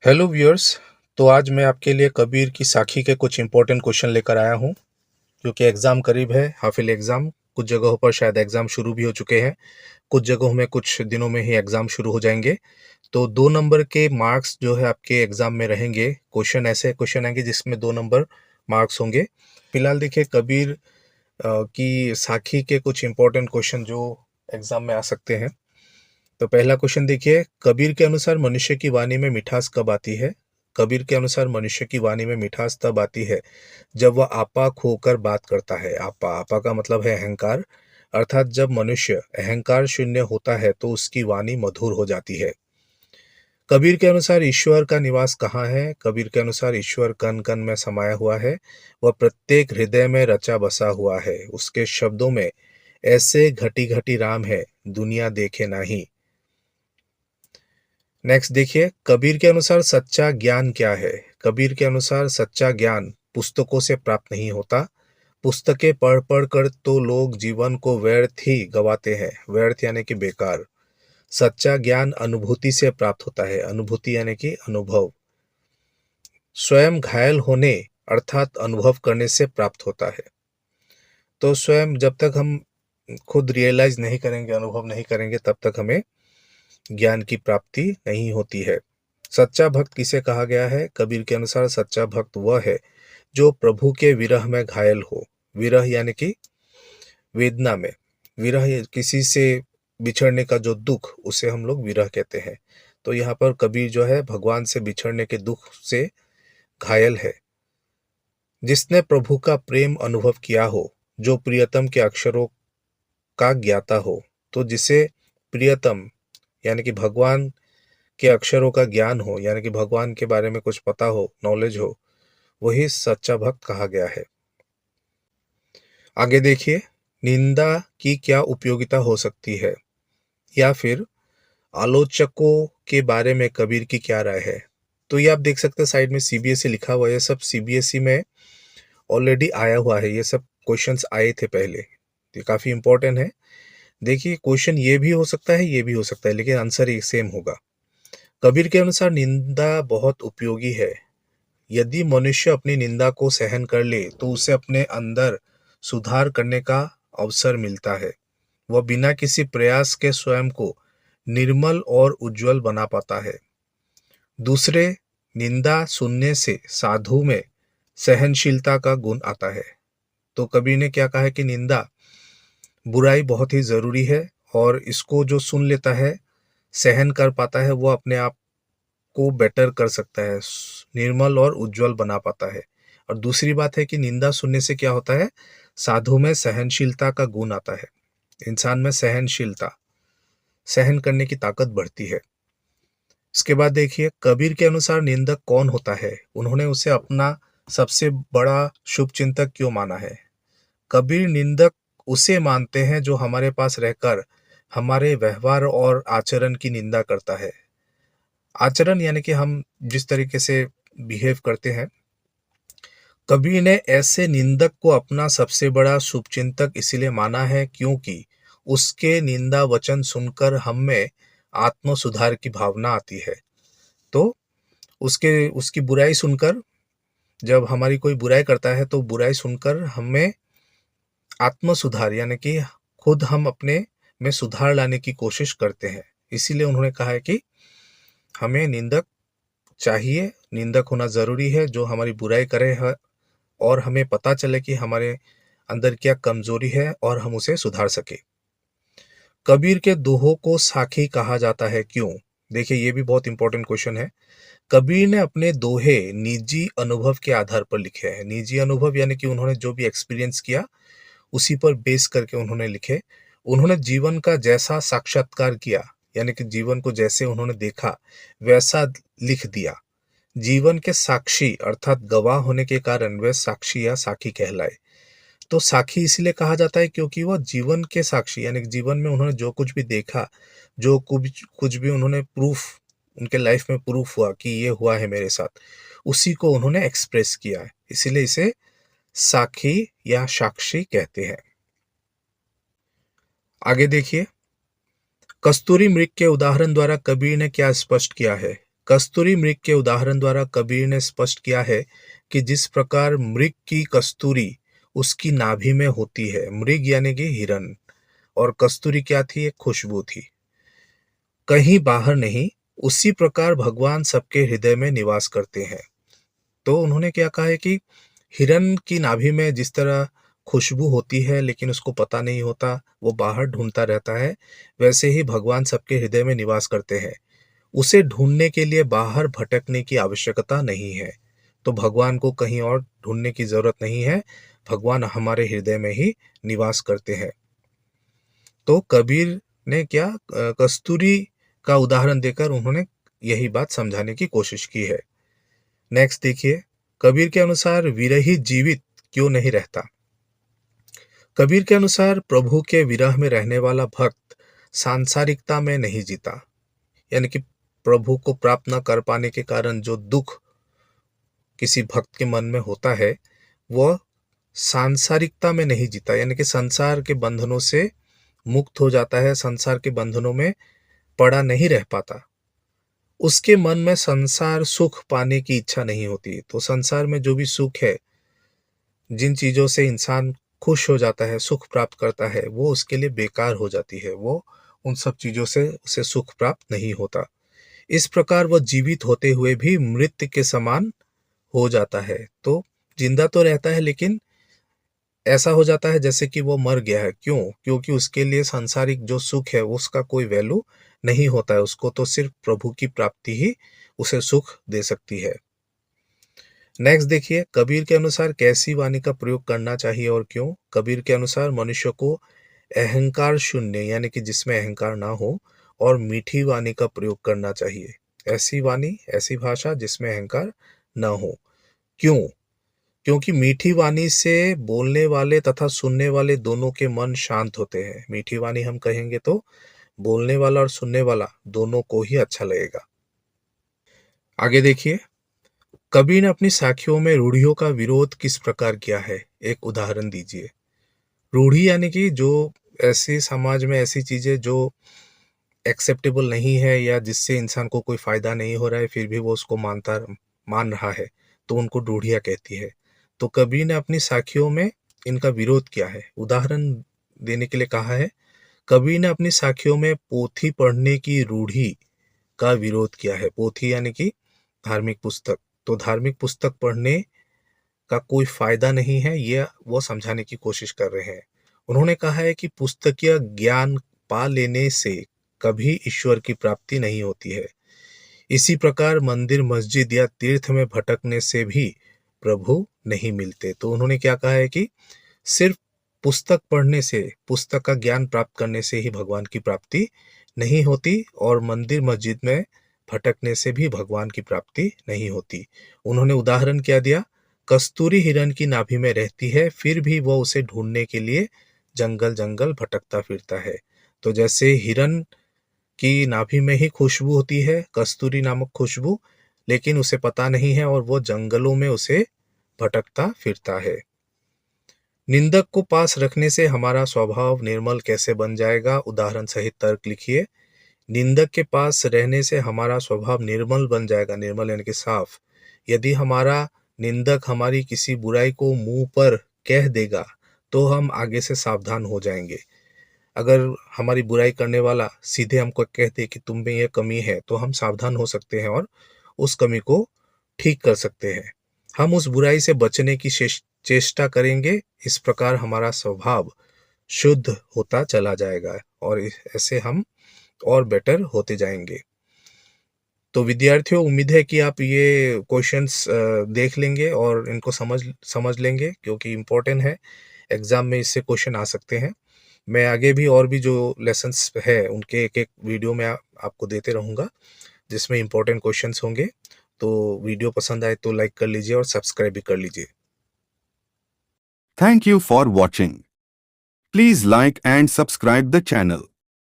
Hello viewers. तो आज मैं आपके लिए कबीर की साखी के कुछ इंपॉर्टेंट क्वेश्चन लेकर आया हूं, क्योंकि एग्ज़ाम करीब है, हाफिल एग्ज़ाम। कुछ जगहों पर शायद एग्ज़ाम शुरू भी हो चुके हैं, कुछ जगहों में कुछ दिनों में ही एग्ज़ाम शुरू हो जाएंगे। तो 2 नंबर के मार्क्स जो है आपके एग्ज़ाम में रहेंगे। ऐसे क्वेश्चन आएंगे जिसमें 2 नंबर मार्क्स होंगे। फिलहाल देखिए कबीर की साखी के कुछ इंपॉर्टेंट क्वेश्चन जो एग्ज़ाम में आ सकते हैं। तो पहला क्वेश्चन देखिए, कबीर के अनुसार मनुष्य की वाणी में मिठास कब आती है? कबीर के अनुसार मनुष्य की वाणी में मिठास तब आती है जब वह आपा खोकर बात करता है। आपा आपा का मतलब है अहंकार, अर्थात जब मनुष्य अहंकार शून्य होता है तो उसकी वाणी मधुर हो जाती है। कबीर के अनुसार ईश्वर का निवास कहाँ है? कबीर के अनुसार ईश्वर कण कण में समाया हुआ है, वह प्रत्येक हृदय में रचा बसा हुआ है। उसके शब्दों में ऐसे घटी घटी राम है, दुनिया देखे नहीं। नेक्स्ट देखिए, कबीर के अनुसार सच्चा ज्ञान क्या है? कबीर के अनुसार सच्चा ज्ञान पुस्तकों से प्राप्त नहीं होता। पुस्तकें पढ़ पढ़ कर तो लोग जीवन को व्यर्थ ही गवाते हैं। व्यर्थ यानी कि बेकार। सच्चा ज्ञान अनुभूति से प्राप्त होता है। अनुभूति यानी कि अनुभव। स्वयं घायल होने अर्थात अनुभव करने से प्राप्त होता है। तो स्वयं जब तक हम खुद रियलाइज नहीं करेंगे, अनुभव नहीं करेंगे, तब तक हमें ज्ञान की प्राप्ति नहीं होती है। सच्चा भक्त किसे कहा गया है? कबीर के अनुसार सच्चा भक्त वह है जो प्रभु के विरह में घायल हो। विरह यानी कि वेदना में। विरह किसी से बिछड़ने का जो दुख, उसे हम लोग विरह कहते हैं। तो यहाँ पर कबीर जो है भगवान से बिछड़ने के दुख से घायल है। जिसने प्रभु का प्रेम अनुभव किया हो, जो प्रियतम के अक्षरों का ज्ञाता हो। तो जिसे प्रियतम यानी कि भगवान के अक्षरों का ज्ञान हो, यानी कि भगवान के बारे में कुछ पता हो, नॉलेज हो, वही सच्चा भक्त कहा गया है। आगे देखिए, निंदा की क्या उपयोगिता हो सकती है, या फिर आलोचकों के बारे में कबीर की क्या राय है? तो ये आप देख सकते हैं, साइड में सीबीएसई लिखा हुआ है। ये सब सीबीएसई में ऑलरेडी आया हुआ है। ये सब क्वेश्चंस आए थे पहले। ये काफी इंपॉर्टेंट है। देखिए, क्वेश्चन ये भी हो सकता है, ये भी हो सकता है, लेकिन आंसर एक सेम होगा। कबीर के अनुसार निंदा बहुत उपयोगी है। यदि मनुष्य अपनी निंदा को सहन कर ले तो उसे अपने अंदर सुधार करने का अवसर मिलता है। वह बिना किसी प्रयास के स्वयं को निर्मल और उज्जवल बना पाता है। दूसरे, निंदा सुनने से साधु में सहनशीलता का गुण आता है। तो कबीर ने क्या कहा है कि निंदा, बुराई बहुत ही जरूरी है, और इसको जो सुन लेता है, सहन कर पाता है, वो अपने आप को बेटर कर सकता है, निर्मल और उज्जवल बना पाता है। और दूसरी बात है कि निंदा सुनने से क्या होता है, साधु में सहनशीलता का गुण आता है। इंसान में सहनशीलता, सहन करने की ताकत बढ़ती है। इसके बाद देखिए, कबीर के अनुसार निंदक कौन होता है? उन्होंने उसे अपना सबसे बड़ा शुभचिंतक क्यों माना है? कबीर निंदक उसे मानते हैं जो हमारे पास रहकर हमारे व्यवहार और आचरण की निंदा करता है। आचरण यानी कि हम जिस तरीके से बिहेव करते हैं। कबीर ने ऐसे निंदक को अपना सबसे बड़ा शुभचिंतक इसीलिए माना है क्योंकि उसके निंदा वचन सुनकर हम में आत्म सुधार की भावना आती है। तो उसके उसकी बुराई सुनकर, जब हमारी कोई बुराई करता है तो बुराई सुनकर हमें आत्म सुधार यानी कि खुद हम अपने में सुधार लाने की कोशिश करते हैं। इसीलिए उन्होंने कहा है कि हमें निंदक चाहिए, निंदक होना ज़रूरी है जो हमारी बुराई करे है, और हमें पता चले कि हमारे अंदर क्या कमज़ोरी है और हम उसे सुधार सके। कबीर के दोहों को साखी कहा जाता है क्यों? देखिए, ये भी बहुत इंपॉर्टेंट क्वेश्चन है। कबीर ने अपने दोहे निजी अनुभव के आधार पर लिखे हैं। निजी अनुभव यानी कि उन्होंने जो भी एक्सपीरियंस किया, उसी पर बेस करके उन्होंने लिखे। उन्होंने जीवन का जैसा साक्षात्कार किया, यानी कि जीवन को जैसे उन्होंने देखा, वैसा लिख दिया। जीवन के साक्षी अर्थात गवाह होने के कारण वे साक्षी या साखी कहलाए। तो साखी इसलिए कहा जाता है क्योंकि वह जीवन के साक्षी, यानी कि जीवन में उन्होंने जो कुछ भी देखा, जो कुछ कुछ भी उन्होंने प्रूफ, उनके लाइफ में प्रूफ हुआ कि ये हुआ है मेरे साथ, उसी को उन्होंने एक्सप्रेस किया है। इसीलिए इसे साखी या साक्षी कहते हैं। आगे देखिए, कस्तूरी मृग के उदाहरण द्वारा कबीर ने क्या स्पष्ट किया है? कस्तूरी मृग के उदाहरण द्वारा कबीर ने स्पष्ट किया है कि जिस प्रकार मृग की कस्तूरी उसकी नाभि में होती है, मृग यानी कि हिरन, और कस्तूरी क्या थी? एक खुशबू थी, कहीं बाहर नहीं, उसी प्रकार भगवान सबके हृदय में निवास करते हैं। तो उन्होंने क्या कहा है कि हिरन की नाभि में जिस तरह खुशबू होती है लेकिन उसको पता नहीं होता, वो बाहर ढूंढता रहता है, वैसे ही भगवान सबके हृदय में निवास करते हैं। उसे ढूंढने के लिए बाहर भटकने की आवश्यकता नहीं है। तो भगवान को कहीं और ढूंढने की जरूरत नहीं है, भगवान हमारे हृदय में ही निवास करते हैं। तो कबीर ने क्या कस्तूरी का उदाहरण देकर उन्होंने यही बात समझाने की कोशिश की है। नेक्स्ट देखिए, कबीर के अनुसार विरही जीवित क्यों नहीं रहता? कबीर के अनुसार प्रभु के विरह में रहने वाला भक्त सांसारिकता में नहीं जीता, यानी कि प्रभु को प्राप्त न कर पाने के कारण जो दुख किसी भक्त के मन में होता है, वह सांसारिकता में नहीं जीता, यानी कि संसार के बंधनों से मुक्त हो जाता है, संसार के बंधनों में पड़ा नहीं रह पाता। उसके मन में संसार सुख पाने की इच्छा नहीं होती। तो संसार में जो भी सुख है, जिन चीजों से इंसान खुश हो जाता है, सुख प्राप्त करता है, वो उसके लिए बेकार हो जाती है। वो उन सब चीजों से उसे सुख प्राप्त नहीं होता। इस प्रकार वह जीवित होते हुए भी मृत्यु के समान हो जाता है। तो जिंदा तो रहता है लेकिन ऐसा हो जाता है जैसे कि वो मर गया है। क्यों? क्योंकि उसके लिए सांसारिक जो सुख है उसका कोई वैल्यू नहीं होता है। उसको तो सिर्फ प्रभु की प्राप्ति ही उसे सुख दे सकती है। नेक्स्ट देखिए, कबीर के अनुसार कैसी वाणी का प्रयोग करना चाहिए और क्यों? कबीर के अनुसार मनुष्य को अहंकार शून्य, यानी कि जिसमें अहंकार ना हो, और मीठी वाणी का प्रयोग करना चाहिए। ऐसी वाणी, ऐसी भाषा जिसमें अहंकार ना हो। क्यों? क्योंकि मीठी वाणी से बोलने वाले तथा सुनने वाले दोनों के मन शांत होते हैं। मीठी वाणी हम कहेंगे तो बोलने वाला और सुनने वाला दोनों को ही अच्छा लगेगा। आगे देखिए, कबीर ने अपनी साखियों में रूढ़ियों का विरोध किस प्रकार किया है? एक उदाहरण दीजिए। रूढ़ी यानी कि जो ऐसी समाज में ऐसी चीजें जो एक्सेप्टेबल नहीं है या जिससे इंसान को कोई फायदा नहीं हो रहा है फिर भी वो उसको मान रहा है, तो उनको रूढ़ियां कहती है। तो कबीर ने अपनी साखियों में इनका विरोध किया है। उदाहरण देने के लिए कहा है, कबीर ने अपनी साखियों में पोथी पढ़ने की रूढ़ी का विरोध किया है। पोथी यानी कि धार्मिक पुस्तक। तो धार्मिक पुस्तक पढ़ने का कोई फायदा नहीं है, यह वो समझाने की कोशिश कर रहे हैं। उन्होंने कहा है कि पुस्तकीय ज्ञान पा लेने से कभी ईश्वर की प्राप्ति नहीं होती है। इसी प्रकार मंदिर, मस्जिद या तीर्थ में भटकने से भी प्रभु नहीं मिलते। तो उन्होंने क्या कहा है कि सिर्फ पुस्तक पढ़ने से, पुस्तक का ज्ञान प्राप्त करने से ही भगवान की प्राप्ति नहीं होती, और मंदिर मस्जिद में भटकने से भी भगवान की प्राप्ति नहीं होती। उन्होंने उदाहरण क्या दिया? कस्तूरी हिरन की नाभि में रहती है, फिर भी वह उसे ढूंढने के लिए जंगल जंगल भटकता फिरता है। तो जैसे हिरन की नाभि में ही खुशबू होती है, कस्तूरी नामक खुशबू, लेकिन उसे पता नहीं है और वो जंगलों में उसे भटकता फिरता है। निंदक को पास रखने से हमारा स्वभाव निर्मल कैसे बन जाएगा? उदाहरण सहित तर्क लिखिए। निंदक के पास रहने से हमारा स्वभाव निर्मल बन जाएगा। निर्मल यानी कि साफ। यदि हमारा निंदक हमारी किसी बुराई को मुंह पर कह देगा तो हम आगे से सावधान हो जाएंगे। अगर हमारी बुराई करने वाला सीधे हमको कह दे कि तुम में यह कमी है, तो हम सावधान हो सकते हैं और उस कमी को ठीक कर सकते हैं। हम उस बुराई से बचने की चेष्टा करेंगे। इस प्रकार हमारा स्वभाव शुद्ध होता चला जाएगा और ऐसे हम और बेटर होते जाएंगे। तो विद्यार्थियों, उम्मीद है कि आप ये क्वेश्चंस देख लेंगे और इनको समझ लेंगे, क्योंकि इम्पोर्टेंट है। एग्जाम में इससे क्वेश्चन आ सकते हैं। मैं आगे भी और भी जो लेसन्स है उनके एक एक वीडियो में आपको देते रहूँगा, जिसमें इम्पोर्टेंट क्वेश्चंस होंगे। तो वीडियो पसंद आए तो लाइक कर लीजिए और सब्सक्राइब भी कर लीजिए। Thank you for watching. Please like and subscribe the channel.